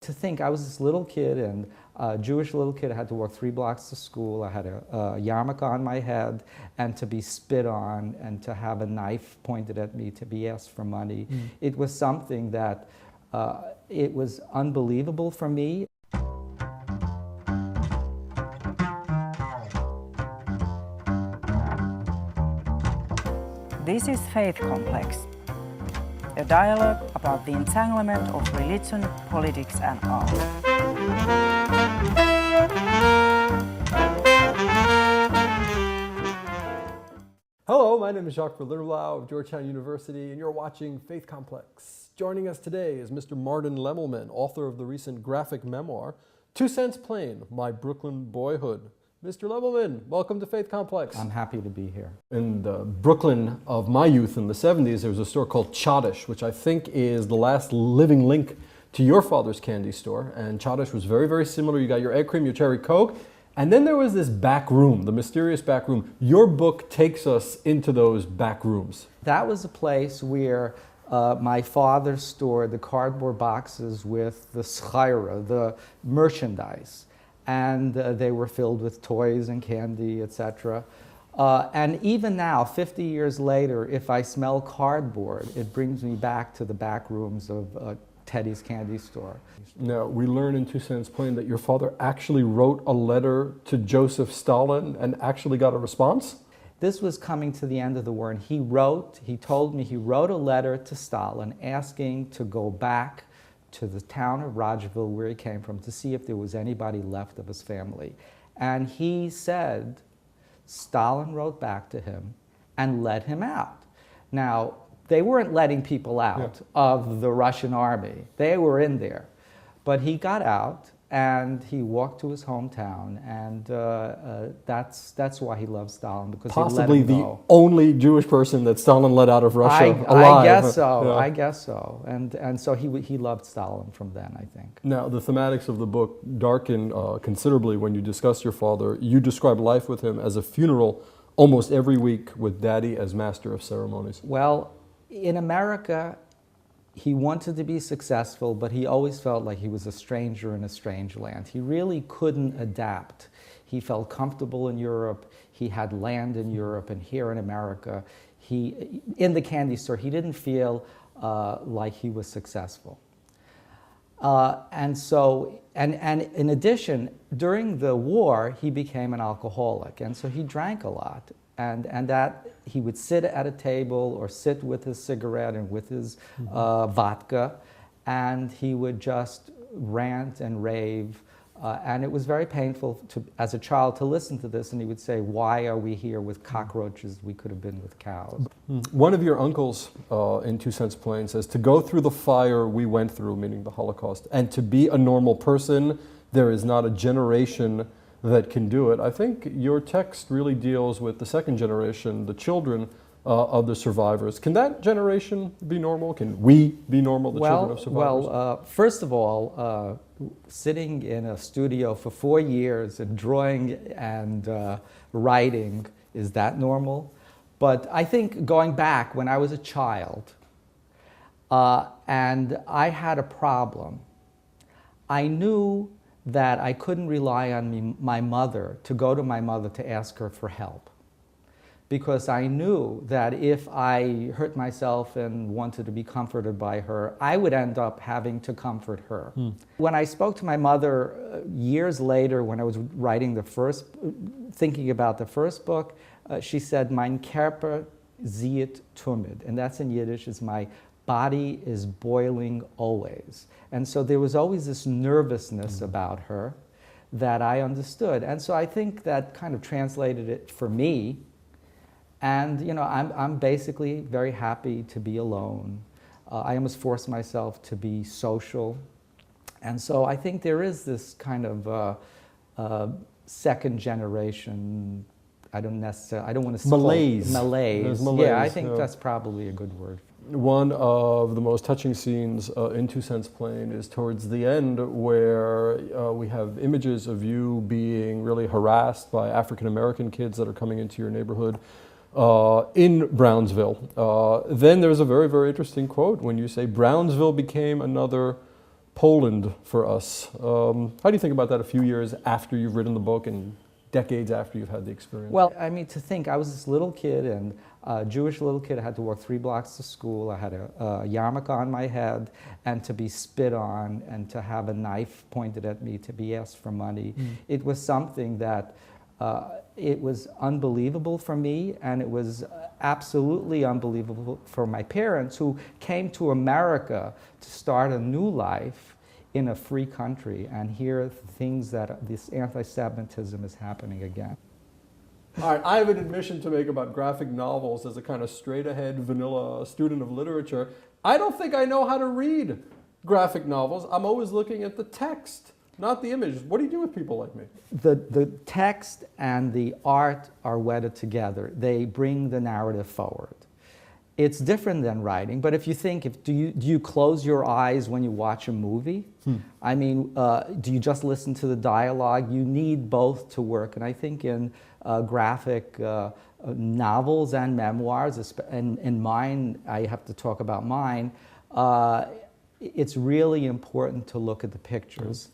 to think I was this little kid, and a Jewish little kid, I had to walk 3 blocks to school, I had a yarmulke on my head, and to be spit on, and to have a knife pointed at me, to be asked for money. It was something that, it was unbelievable for me. This is Faith Complex, a dialogue about the entanglement of religion, politics and art. Hello, my name is Jacques Verlirlau of Georgetown University, and you're watching Faith Complex. Joining us today is Mr. Martin Lemelman, author of the recent graphic memoir, 2 Cents Plain, My Brooklyn Boyhood. Mr. Lemelman, welcome to Faith Complex. I'm happy to be here. In the Brooklyn of my youth in the 70s, there was a store called Chadish, which I think is the last living link to your father's candy store. And Chadish was very, very similar. You got your egg cream, your cherry Coke. And then there was this back room, the mysterious back room. Your book takes us into those back rooms. That was a place where my father stored the cardboard boxes with the schaira, the merchandise. And they were filled with toys and candy, etc. And even now, 50 years later, if I smell cardboard, it brings me back to the back rooms of Teddy's candy store. Now, we learn in 2 Cents Plain that your father actually wrote a letter to Joseph Stalin and actually got a response? This was coming to the end of the war, and he told me he wrote a letter to Stalin asking to go back to the town of Rajaville where he came from to see if there was anybody left of his family. And he said Stalin wrote back to him and let him out. Now, they weren't letting people out of the Russian army. They were in there. But he got out and he walked to his hometown, and that's why he loves Stalin, because possibly he let him the go. only Jewish person that Stalin let out of Russia alive. I guess so. Yeah. I guess so. And so he loved Stalin from then, I think. Now, the thematics of the book darken considerably when you discuss your father. You describe life with him as a funeral almost every week, with Daddy as master of ceremonies. Well, in America, he wanted to be successful, but he always felt like he was a stranger in a strange land. He really couldn't adapt. He felt comfortable in Europe. He had land in Europe, and here in America, in the candy store, he didn't feel like he was successful. And in addition, during the war, he became an alcoholic, and so he drank a lot. And that he would sit at a table or sit with his cigarette and with his vodka, and he would just rant and rave. And it was very painful as a child to listen to this, and he would say, "Why are we here with cockroaches? We could have been with cows." One of your uncles in 2 Cents Plain says, "To go through the fire we went through," meaning the Holocaust, "and to be a normal person, there is not a generation that can do it." I think your text really deals with the second generation, the children of the survivors. Can that generation be normal? Can we be normal, the children of survivors? Well, first of all, sitting in a studio for 4 years and drawing and writing, is that normal? But I think going back when I was a child and I had a problem, I knew that I couldn't rely on my mother, to go to my mother to ask her for help. Because I knew that if I hurt myself and wanted to be comforted by her, I would end up having to comfort her. When I spoke to my mother years later, when I was writing thinking about the first book, she said, "Mein Körper zieht tumid," and that's in Yiddish, is my body is boiling always. And so there was always this nervousness about her that I understood. And so I think that kind of translated it for me. And you know, I'm basically very happy to be alone. I almost force myself to be social. And so I think there is this kind of second generation, I don't want to malaise. Malaise. Yeah, I think that's probably a good word. One of the most touching scenes in 2 Cents Plain is towards the end, where we have images of you being really harassed by African-American kids that are coming into your neighborhood in Brownsville. Then there's a very, very interesting quote when you say, "Brownsville became another Poland for us. How do you think about that a few years after you've written the book and decades after you've had the experience? Well, I mean, to think, I was this little kid, and a Jewish little kid. I had to walk 3 blocks to school. I had a yarmulke on my head, and to be spit on, and to have a knife pointed at me, to be asked for money. It was something that it was unbelievable for me, and it was absolutely unbelievable for my parents, who came to America to start a new life in a free country, and here things that this anti-Semitism is happening again. All right, I have an admission to make about graphic novels as a kind of straight-ahead vanilla student of literature. I don't think I know how to read graphic novels. I'm always looking at the text, not the images. What do you do with people like me? The text and the art are wedded together. They bring the narrative forward. It's different than writing, but if you think, do you close your eyes when you watch a movie? I mean, do you just listen to the dialogue? You need both to work, and I think in graphic novels and memoirs, and in mine, I have to talk about mine, it's really important to look at the pictures.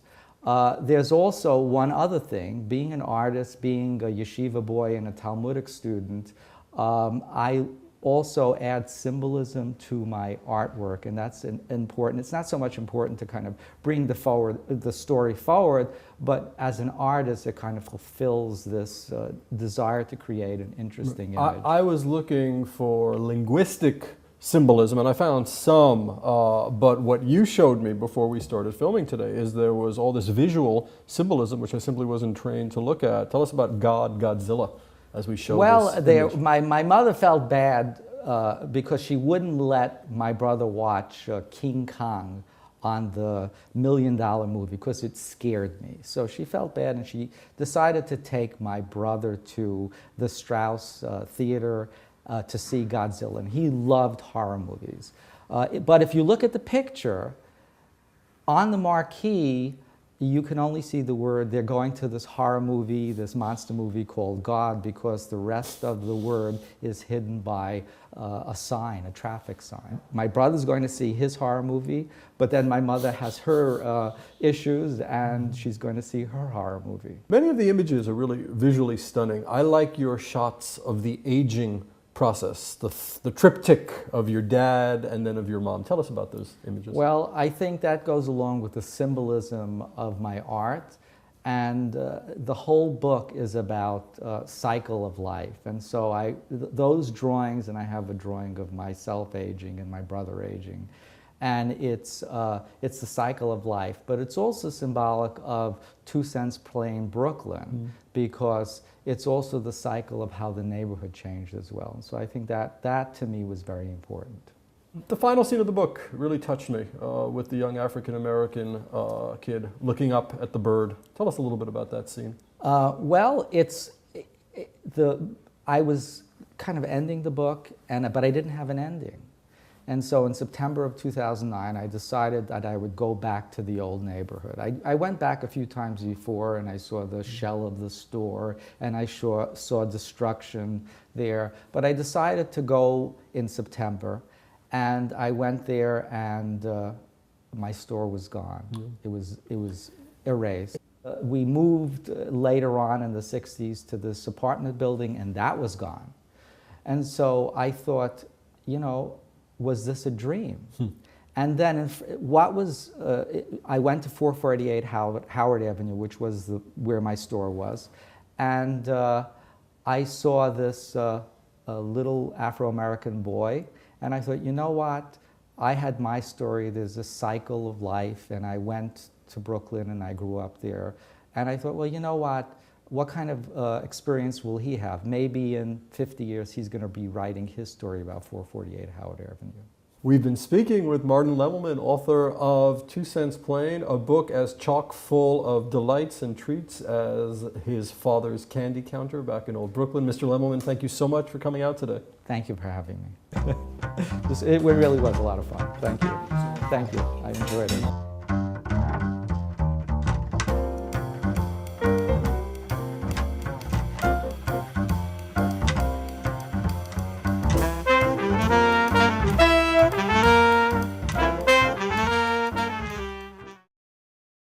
There's also one other thing. Being an artist, being a yeshiva boy and a Talmudic student, I also add symbolism to my artwork, and that's important. It's not so much important to kind of bring the story forward, but as an artist, it kind of fulfills this desire to create an interesting image. I was looking for linguistic symbolism, and I found some, but what you showed me before we started filming today is there was all this visual symbolism, which I simply wasn't trained to look at. Tell us about Godzilla, as we showed this image. My mother felt bad because she wouldn't let my brother watch King Kong on the $1 Million movie because it scared me. So she felt bad, and she decided to take my brother to the Strauss Theater to see Godzilla, and he loved horror movies. But if you look at the picture, on the marquee, you can only see the word. They're going to this horror movie, this monster movie called God, because the rest of the word is hidden by a sign, a traffic sign. My brother's going to see his horror movie, but then my mother has her issues, and she's going to see her horror movie. Many of the images are really visually stunning. I like your shots of the aging process, the triptych of your dad and then of your mom. Tell us about those images. Well, I think that goes along with the symbolism of my art, and the whole book is about cycle of life. And so those drawings, and I have a drawing of myself aging and my brother aging, and it's the cycle of life, but it's also symbolic of 2 Cents Plain, Brooklyn, because it's also the cycle of how the neighborhood changed as well. And so I think that to me was very important. The final scene of the book really touched me, with the young African-American kid looking up at the bird. Tell us a little bit about that scene. Well, I was kind of ending the book, but I didn't have an ending. And so in September of 2009, I decided that I would go back to the old neighborhood. I went back a few times before, and I saw the shell of the store, and I saw destruction there. But I decided to go in September, and I went there, and my store was gone. It was erased. We moved later on in the 60s to this apartment building, and that was gone. And so I thought, was this a dream? And then I went to 448 Howard Avenue, which was where my store was, and I saw this little Afro-American boy, and I thought, you know what? I had my story, there's a cycle of life, and I went to Brooklyn and I grew up there, and I thought, well, you know what kind of experience will he have? Maybe in 50 years he's going to be writing his story about 448 Howard Avenue. We've been speaking with Martin Lemelman, author of 2 Cents Plain, a book as chock full of delights and treats as his father's candy counter back in old Brooklyn. Mr. Lemelman, thank you so much for coming out today. Thank you for having me. It really was a lot of fun. Thank you. Thank you. I enjoyed it.